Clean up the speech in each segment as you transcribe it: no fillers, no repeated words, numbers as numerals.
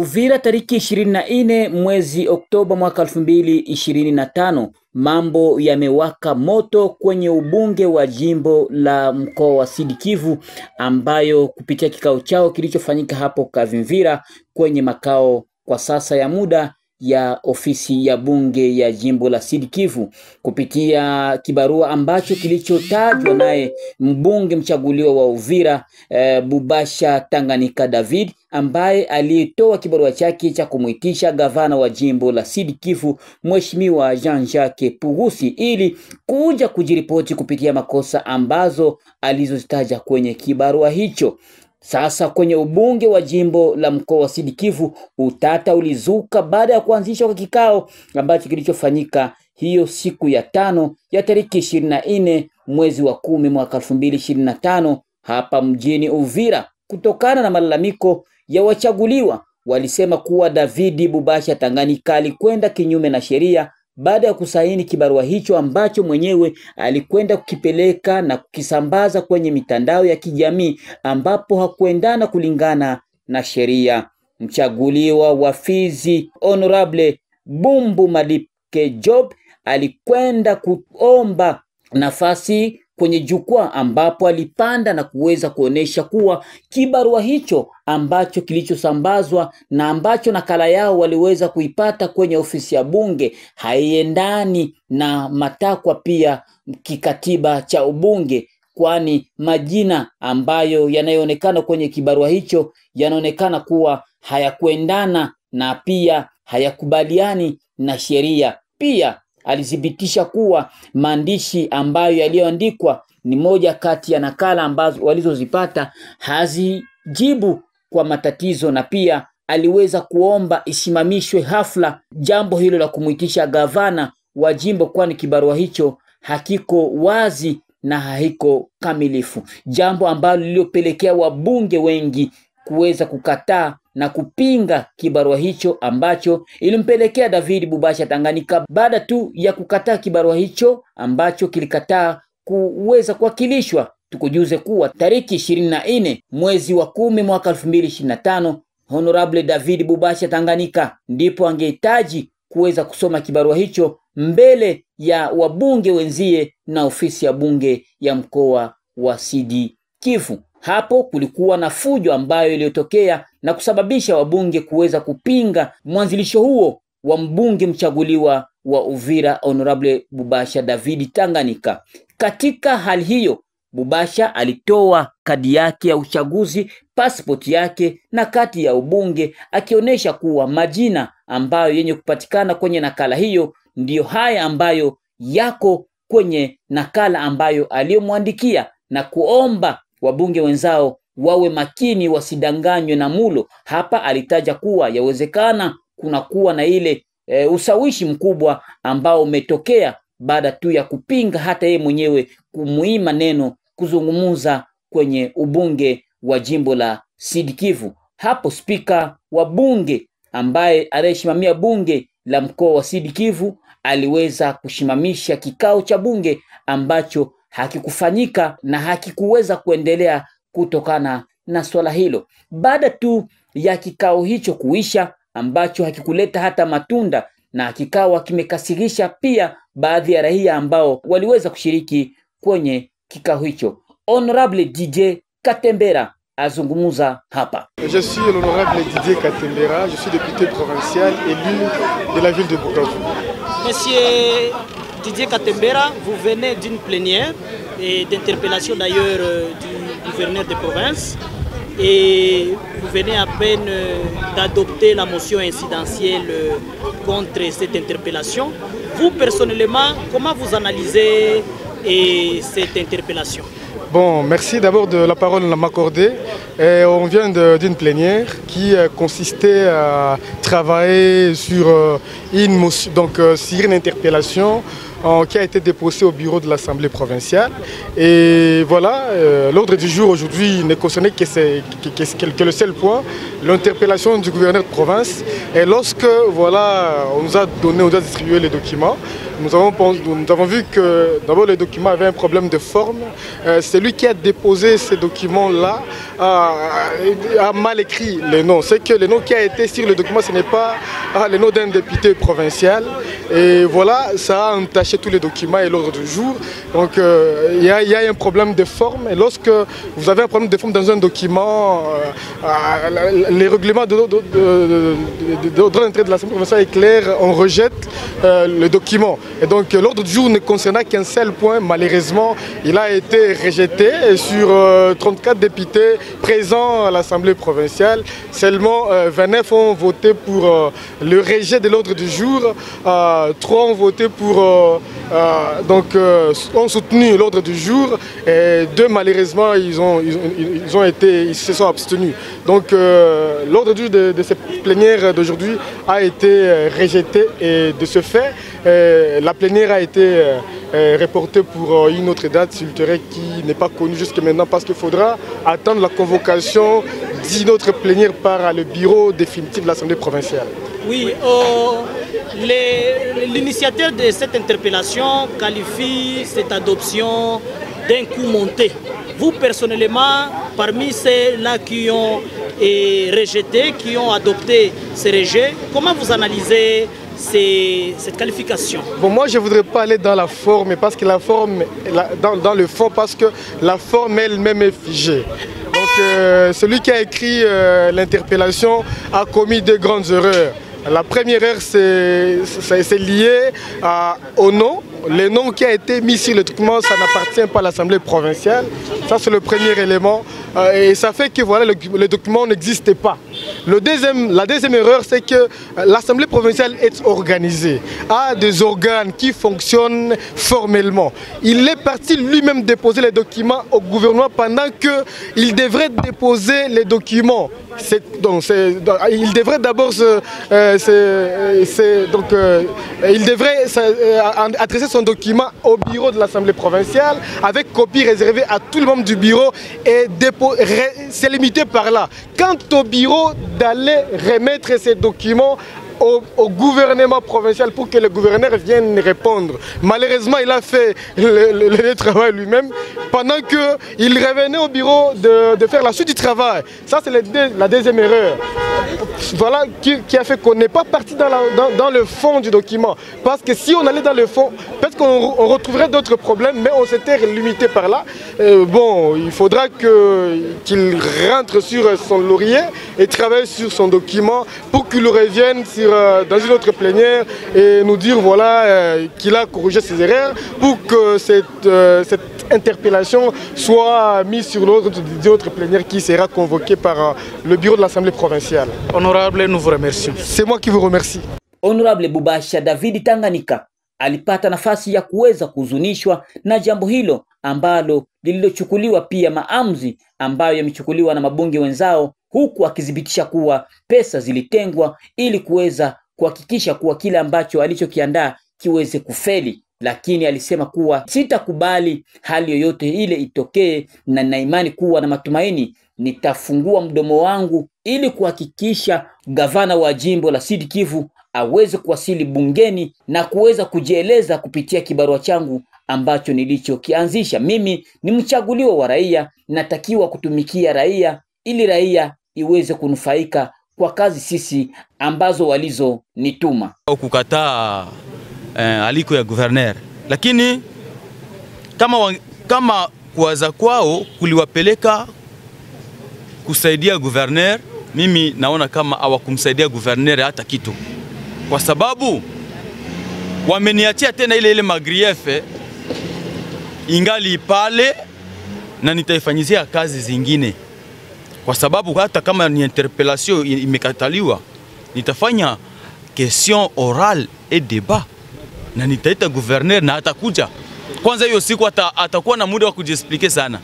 Uvira tariki 24 mwezi Oktoba mwaka 2025, mambo yamewaka moto kwenye ubunge wa jimbo la mkoa wa Sud Kivu, ambayo kupitia kikao chao kilichofanyika hapo Kavimvira kwenye makao kwa sasa ya muda ya ofisi ya bunge ya jimbo la Sud Kivu, kupitia kibarua ambacho kilichotajwa naye mbunge mchaguliwa wa Uvira Bubasha Tanganyika David, ambaye alitoa kibarua chake cha kumuitisha gavana wa jimbo la Sud Kivu Mheshimiwa Jean-Jacques Purusi ili kuja kujiripoti kupitia makosa ambazo alizozitaja kwenye kibarua hicho. Sasa kwenye ubunge wa jimbo la mkoa wa Sud Kivu, utata ulizuka baada ya kuanzishwa kwa kikao ambacho kilichofanyika hiyo siku ya tano ya tariki 24 mwezi wa 10 mwaka 2025 hapa mjini Uvira, kutokana na malalamiko ya wachaguliwa. Walisema kuwa David Bubasha Tanganyika alikwenda kinyume na sheria baada ya kusaini kibarua hicho ambacho mwenyewe alikwenda kukipeleka na kukisambaza kwenye mitandao ya kijamii, ambapo hakuendana kulingana na sheria. Mchaguliwa wa Fizi Honorable Bumbu Madike Job alikwenda kuomba nafasi kwenye jukwaa, ambapo alipanda na kuweza kuonesha kuwa kibarua hicho ambacho kilichosambazwa na ambacho nakala yao waliweza kuipata kwenye ofisi ya bunge haiendani na matakwa pia kikatiba cha ubunge, kwani majina ambayo yanayoonekana kwenye kibarua hicho yanaonekana kuwa hayakuendana na pia hayakubaliani na sheria. Pia alithibitisha kuwa maandishi ambayo yaliyoandikwa ni moja kati ya nakala ambazo walizozipata hazijibu kwa matatizo, na pia aliweza kuomba isimamishwe hafla jambo hilo la kumuitisha gavana wa jimbo, kwani kibarua hicho hakiko wazi na haiko kamilifu, jambo ambalo lililopelekea wabunge wengi kuweza kukataa na kupinga kibarua hicho ambacho ilimpelekea David Bubasha Tanganyika, baada tu ya kukataa kibarua hicho ambacho kilikataa kuweza kuwakilishwa. Tukujuze kuwa tariki 24 mwezi wa 10 mwaka 2025 Honorable David Bubasha Tanganyika ndipo angehitaji kuweza kusoma kibarua hicho mbele ya wabunge wenzie na ofisi ya bunge ya mkoa wa Sud Kivu. Hapo kulikuwa na fujo ambayo iliyotokea na kusababisha wabunge kuweza kupinga mwanzilisho huo wa mbunge mchaguliwa wa Uvira Honorable Bubasha David Tanganyika. Katika hali hiyo, Bubasha alitoa kadi yake ya uchaguzi, passport yake na kati ya ubunge, akionyesha kuwa majina ambayo yenye kupatikana kwenye nakala hiyo ndiyo haya ambayo yako kwenye nakala ambayo aliyomwandikia, na kuomba wabunge wenzao wawe makini wasidanganywe na mulo. Hapa alitaja kuwa yawezekana kuna kuwa na ile usawishi mkubwa ambao umetokea baada tu ya kupinga hata yeye mwenyewe kumuima neno kuzungumuza kwenye ubunge wa jimbo la Sud Kivu. Hapo spika wa bunge ambaye anayesimamia bunge la mkoa wa Sud Kivu aliweza kushimamisha kikao cha bunge ambacho hakikufanyika na hakikuweza kuendelea kutokana na swala hilo. Baada tu ya kikao hicho kuisha ambacho hakikuleta hata matunda, na kikao kimekasirisha pia baadhi ya raia ambao waliweza kushiriki kwenye kikao hicho. Honorable DJ Katembera azungumuza hapa. Je suis l'honorable Didier Katembera, je suis député provincial élu de la ville de Bukavu. Monsieur Didier Katembera, vous venez d'une plénière et d'interpellation d'ailleurs du gouverneur de province, et vous venez à peine d'adopter la motion incidentielle contre cette interpellation. Vous personnellement, comment vous analysez cette interpellation? Bon, merci d'abord de la parole à m'accorder. On vient d'une plénière qui consistait à travailler sur une motion, donc sur une interpellation qui a été déposée au bureau de l'Assemblée provinciale. Et voilà, l'ordre du jour aujourd'hui ne concernait que le seul point, l'interpellation du gouverneur de province. Et lorsque voilà, on nous a distribué les documents, nous avons vu que d'abord le document avait un problème de forme. Celui qui a déposé ces documents-là a mal écrit les noms. C'est que le nom qui a été sur le document, ce n'est pas le nom d'un député provincial. Et voilà, ça a entaché tous les documents et l'ordre du jour. Donc il y a un problème de forme. Et lorsque vous avez un problème de forme dans un document, les règlements d'entrée de l'Assemblée provinciale est clair, on rejette le document. Et donc l'ordre du jour ne concernant qu'un seul point, malheureusement, il a été rejeté. Et sur 34 députés présents à l'Assemblée provinciale, seulement 29 ont voté pour le rejet de l'ordre du jour, 3 ont voté pour, ont soutenu l'ordre du jour, et 2 malheureusement ils se sont abstenus. Donc l'ordre du jour de cette plénière d'aujourd'hui a été rejeté, et de ce fait la plénière a été reportée pour une autre date ultérieure qui n'est pas connue jusqu'à maintenant, parce qu'il faudra attendre la convocation d'une autre plénière par le bureau définitif de l'Assemblée provinciale. Oui, l'initiateur de cette interpellation qualifie cette adoption d'un coup monté. Vous personnellement, parmi ceux-là qui ont rejeté, qui ont adopté ces rejets, comment vous analysez cette qualification? Bon, moi je ne voudrais pas aller dans la forme, parce que la forme, dans le fond, parce que la forme elle-même est figée. Donc celui qui a écrit l'interpellation a commis de grandes erreurs. La première erreur, c'est lié au nom. Le nom qui a été mis sur le document, ça n'appartient pas à l'Assemblée provinciale. Ça, c'est le premier élément. Et ça fait que voilà, le document n'existe pas. La deuxième erreur, c'est que l'Assemblée provinciale est organisée, a des organes qui fonctionnent formellement. Il est parti lui-même déposer les documents au gouvernement pendant qu'il devrait déposer les documents. Il devrait d'abord adresser son document au bureau de l'Assemblée provinciale avec copie réservée à tout le monde du bureau, et c'est limité par là. Quant au bureau d'aller remettre ces documents au gouvernement provincial pour que le gouverneur vienne répondre. Malheureusement, il a fait le travail lui-même pendant qu'il revenait au bureau de faire la suite du travail. Ça, c'est la deuxième erreur. Voilà qui a fait qu'on n'est pas parti dans le fond du document. Parce que si on allait dans le fond, peut-être qu'on retrouverait d'autres problèmes, mais on s'était limité par là. Bon, il faudra qu'il rentre sur son laurier et travaille sur son document pour qu'il revienne dans une autre plénière et nous dire voilà qu'il a corrigé ses erreurs, pour que cette interpellation soit mise sur l'ordre d'une autre plénière qui sera convoquée par le bureau de l'Assemblée provinciale. Honorable, nous vous remercions. C'est moi qui vous remercie. Honorable Bubasha David Tanganyika alipata nafasi ya kuweza kuhuzunishwa na jambo hilo ambalo lililochukuliwa, pia maamuzi ambayo yamechukuliwa na mabunge wenzao, huku akithibitisha kuwa pesa zilitengwa ili kuweza kuhakikisha kuwa kile ambacho alichokiandaa kiweze kufeli. Lakini alisema kuwa sitakubali hali yoyote ile itokee, na nina imani kuwa na matumaini nitafungua mdomo wangu ili kuhakikisha gavana wa jimbo la Sud Kivu aweze kuwasili bungeni na kuweza kujieleza kupitia kibarua changu ambacho nilichokianzisha. Mimi ni mchaguliwa wa raia, natakiwa kutumikia raia ili raia iweze kunufaika kwa kazi sisi ambazo walizonituma. Kukataa aliko ya gouverneur, lakini kama kuwaza kwao kuliwapeleka kusaidia gouverneur, mimi naona kama hawakumsaidia gouverneur hata kitu, kwa sababu wameniachia tena ile magriefe ingali pale, na nitaifanyizia kazi zingine, kwa sababu hata kama ni interpellation imekataliwa, nitafanya question orale et débat, na nitaita gouverneur na atakuja. Kwanza hiyo siku atakuwa na muda wa kujiexplique sana,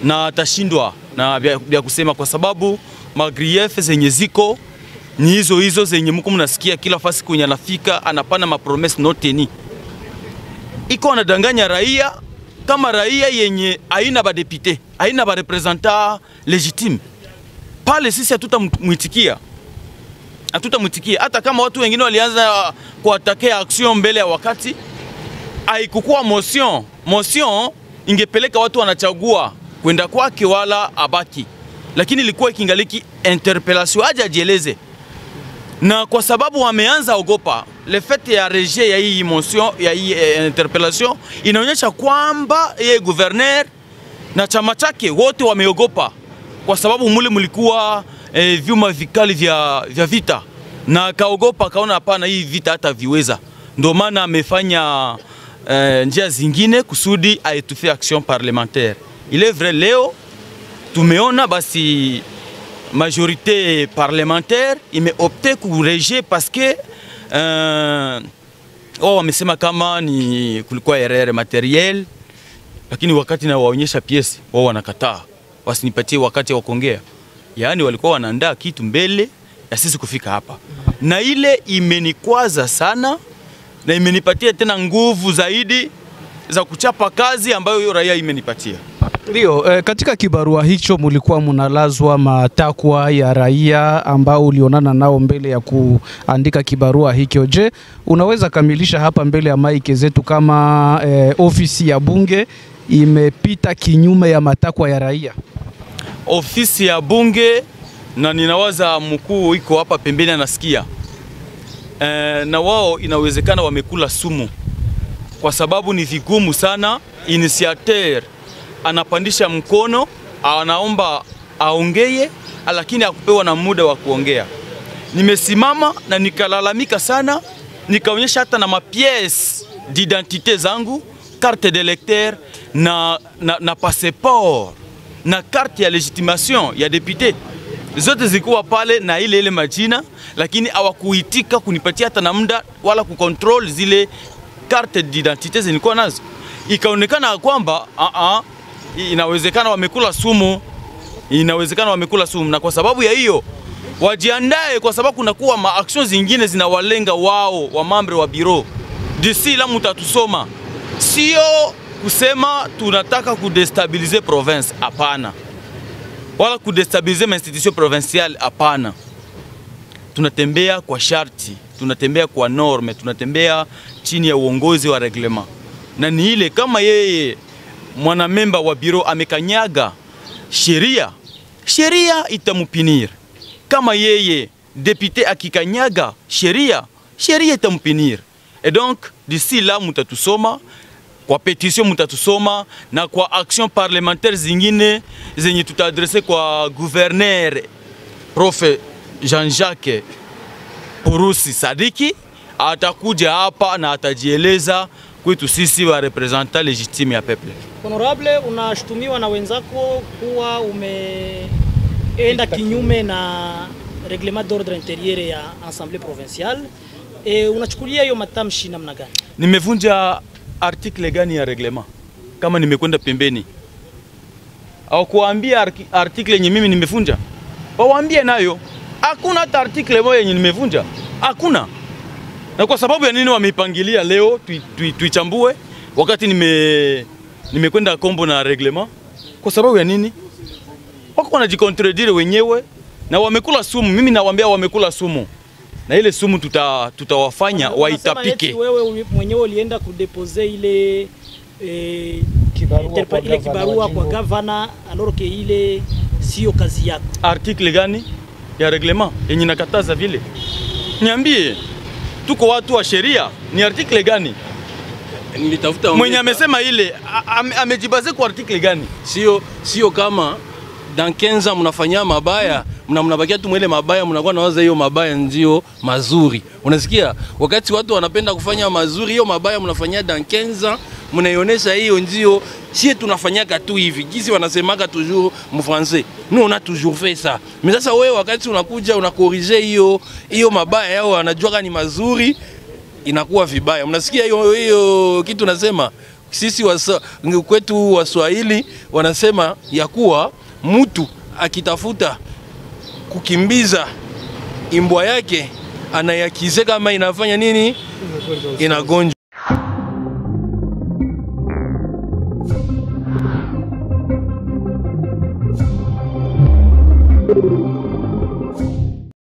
na atashindwa na vya kusema, kwa sababu magriefe zenye ziko ni hizo zenye mko mnasikia kila fasi kwenye anafika anapana mapromesse no teni. Iko anadanganya raia, kama raia yenye haina ba député, haina ba representant légitime. Pale sisi hatutamwitikia. hatutamtikia. Hata kama watu wengine walianza kuatakea action mbele ya wakati, haikukuwa motion ingepeleka watu wanachagua kwenda kwake wala abaki, lakini ilikuwa ikingaliki interpellation aje ajieleze. Na kwa sababu wameanza ogopa, le fait ya rejet ya hii motion ya hii interpellation inaonyesha kwamba yeye gouverneur na chama chake wote wameogopa, kwa sababu mule mulikuwa vyuma vikali vya vita, na kaogopa, kaona hapana, hii vita hata viweza. Ndio maana amefanya njia zingine kusudi aetufe action parlementaire. Il est vrai, leo tumeona basi majorité parlementaire imeopte kureje parce que wamesema kama ni kulikuwa erreur materiel, lakini wakati na waonyesha piesi wao wanakataa, wasinipatie wakati wa kuongea. Yaani walikuwa wanaandaa kitu mbele ya sisi kufika hapa, na ile imenikwaza sana na imenipatia tena nguvu zaidi za kuchapa kazi ambayo hiyo raia imenipatia. Ndio, katika kibarua hicho mulikuwa munalazwa matakwa ya raia ambao ulionana nao mbele ya kuandika kibarua hicho. Je, unaweza kamilisha hapa mbele ya maiki zetu kama ofisi ya bunge imepita kinyume ya matakwa ya raia? Ofisi ya bunge, na ninawaza mkuu iko hapa pembeni anasikia, na wao inawezekana wamekula sumu, kwa sababu ni vigumu sana initiateur anapandisha mkono, anaomba aongee, lakini hakupewa na muda wa kuongea. Nimesimama na nikalalamika sana, nikaonyesha hata na mapièces d'identité zangu, carte d'électeur na passeport na carte ya legitimation ya député, zote zilikuwa pale na ile majina, lakini hawakuitika kunipatia hata na muda wala kucontrol zile carte d'identité zilikuwa nazo. Ikaonekana kwamba inawezekana wamekula sumu, na kwa sababu ya hiyo wajiandae, kwa sababu kunakuwa ma actions zingine zinawalenga wao wa membre wa bureau. D'ici là mutatusoma, sio kusema tunataka kudestabiliser province, hapana, wala kudestabiliser institution provinciale, hapana. Tunatembea kwa sharti, tunatembea kwa norme, tunatembea chini ya uongozi wa reglement, na ni ile kama yeye mwanamemba wa bureau amekanyaga sheria itamupinir. Kama yeye député akikanyaga sheria itamupinir. Et donc d'ici là mutatusoma kwa petition, mutatusoma na kwa action parlementaire zingine zenye tutaadresse kwa gouverneur Prof Jean-Jacques Purusi Sadiki, atakuja hapa na atajieleza kwetu sisi wa representant legitime ya peuple. Honorable, unashtumiwa na wenzako kuwa umeenda kinyume na reglement d'ordre intérieur ya Assemblée provinciale. Unachukulia hiyo matamshi namna gani? Nimevunja article gani ya reglement kama nimekwenda pembeni? Au kuambia article yenye mimi nimevunja? Waambie nayo. Hakuna hata article moja yenye nimevunja. Hakuna. Na kwa sababu ya nini wameipangilia leo tuichambue wakati nimekwenda kombo na reglement? Kwa sababu ya nini? Wako wanajikontredire wenyewe na wamekula sumu. Mimi nawaambia wamekula sumu. Na ile sumu tutawafanya waitapike. Wewe mwenyewe ulienda kudepose ile kibarua kwa governor, alors que ile sio kazi yako. Article gani ya reglement yenye nakataza vile? Niambie. Tuko watu wa sheria, ni article gani? Nilitafuta mwenye amesema ile amejibaze kwa article gani? Sio kama dans 15 ans mnafanya mabaya, mnabakia tu mwele mabaya, mnakuwa nawaza hiyo mabaya ndio mazuri. Unasikia? Wakati watu wanapenda kufanya mazuri, hiyo mabaya mnafanya dans 15 ans, mnaionesha hiyo ndio sie tunafanyaka tu hivi. Kisi wanasemaka toujours mu français. Nous on a toujours fait ça. Mais sasa wewe wakati unakuja unakorije hiyo mabaya yao wanajua ni mazuri, inakuwa vibaya. Mnasikia hiyo kitu nasema? Sisi kwetu Waswahili wanasema ya kuwa mtu akitafuta kukimbiza imbwa yake anayakize kama inafanya nini? Inagonjwa.